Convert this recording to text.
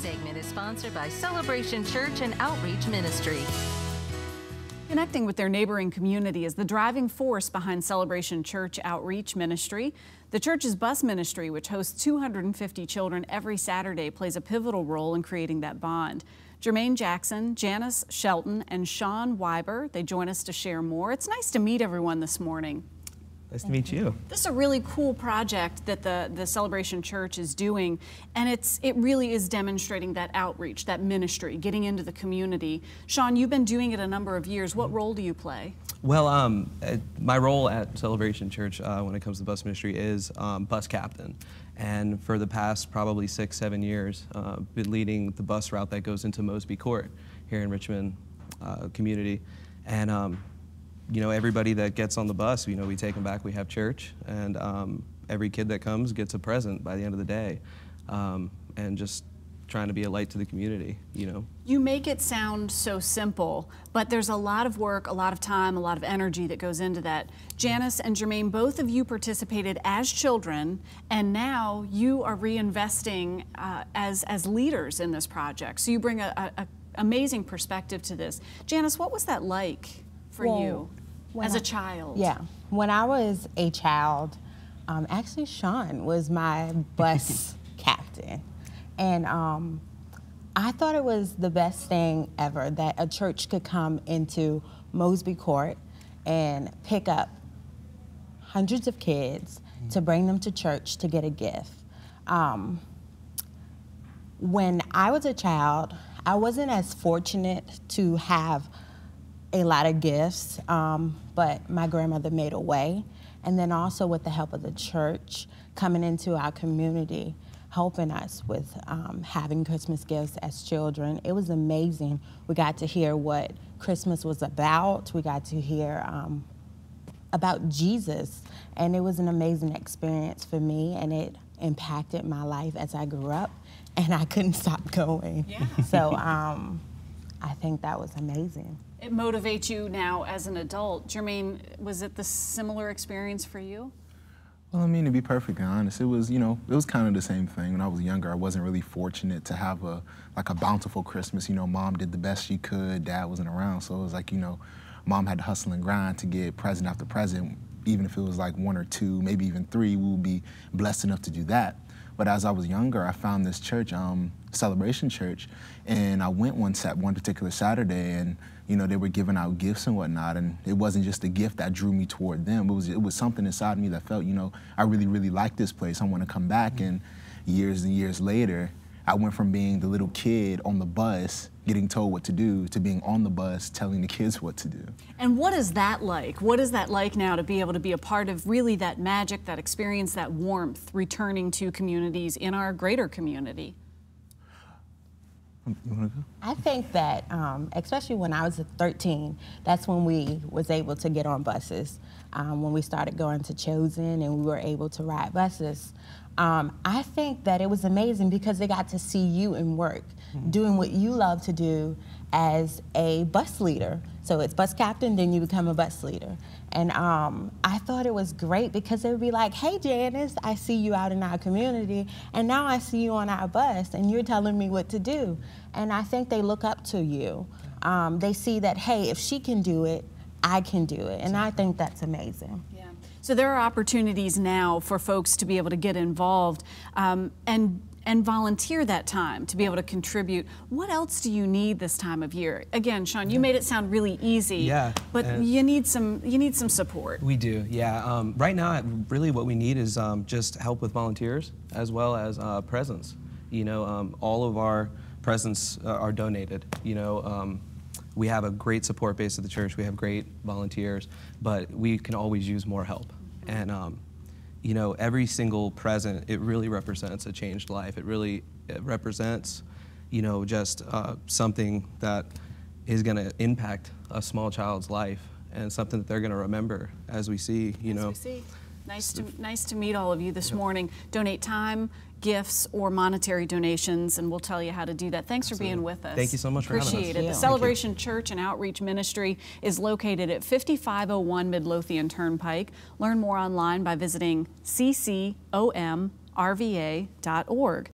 segment is sponsored by Celebration Church and Outreach Ministry. Connecting with their neighboring community is the driving force behind Celebration Church Outreach Ministry. The church's bus ministry, which hosts 250 children every Saturday, plays a pivotal role in creating that bond. Jermaine Jackson, Janice Shelton, and Sean Weiber, they join us to share more. It's nice to meet everyone this morning. Nice to meet you. This is a really cool project that the Celebration Church is doing, and it really is demonstrating that outreach, that ministry, getting into the community. Sean, you've been doing it a number of years. What role do you play? Well, my role at Celebration Church when it comes to bus ministry is bus captain. And for the past probably 6-7 years, been leading the bus route that goes into Mosby Court here in Richmond community. And you know, everybody that gets on the bus, you know, we take them back, we have church, and every kid that comes gets a present by the end of the day. And just trying to be a light to the community, you know. You make it sound so simple, but there's a lot of work, a lot of time, a lot of energy that goes into that. Janice and Jermaine, both of you participated as children, and now you are reinvesting as leaders in this project. So you bring a amazing perspective to this. Janice, what was that like for you as a child? Yeah, when I was a child, actually Sean was my bus captain. And I thought it was the best thing ever that a church could come into Mosby Court and pick up hundreds of kids to bring them to church to get a gift. When I was a child, I wasn't as fortunate to have a lot of gifts, but my grandmother made a way. And then also with the help of the church coming into our community, helping us with having Christmas gifts as children. It was amazing. We got to hear what Christmas was about. We got to hear about Jesus. And it was an amazing experience for me, and it impacted my life as I grew up, and I couldn't stop going. Yeah. So I think that was amazing. It motivates you now as an adult. Jermaine, was it the similar experience for you? Well, I mean, to be perfectly honest, it was, you know, it was kind of the same thing. When I was younger, I wasn't really fortunate to have a bountiful Christmas. You know, Mom did the best she could, Dad wasn't around, so it was like, you know, Mom had to hustle and grind to get present after present. Even if it was like 1 or 2, maybe even 3, we would be blessed enough to do that. But as I was younger, I found this church, Celebration Church, and I went one particular Saturday, and you know, they were giving out gifts and whatnot, and it wasn't just a gift that drew me toward them. It was something inside me that felt, you know, I really, really like this place. I want to come back. And years later, I went from being the little kid on the bus getting told what to do to being on the bus telling the kids what to do. And what is that like? What is that like now to be able to be a part of really that magic, that experience, that warmth, returning to communities in our greater community? You want to go? I think that, especially when I was 13, that's when we was able to get on buses. When we started going to Chosen and we were able to ride buses. I think that it was amazing because they got to see you in work, doing what you love to do as a bus leader. So it's bus captain, then you become a bus leader. And I thought it was great because they would be like, hey Janice, I see you out in our community, and now I see you on our bus and you're telling me what to do. And I think they look up to you. They see that, hey, if she can do it, I can do it. And I think that's amazing. Yeah. So there are opportunities now for folks to be able to get involved and volunteer that time to be able to contribute. What else do you need this time of year? Again, Sean, you made it sound really easy. Yeah, but you need some support. We do, yeah. Right now, really what we need is just help with volunteers as well as presents. You know, all of our presents are donated. You know, we have a great support base at the church. We have great volunteers, but we can always use more help. And you know, every single present, it really represents a changed life. It represents, you know, just something that is going to impact a small child's life and something that they're going to remember as we see, you know. As we see. Nice to meet all of you this morning. Donate time, gifts, or monetary donations, and we'll tell you how to do that. Thanks for being with us. Thank you so much for having us. Appreciate it. The Celebration Church and Outreach Ministry is located at 5501 Midlothian Turnpike. Learn more online by visiting ccomrva.org.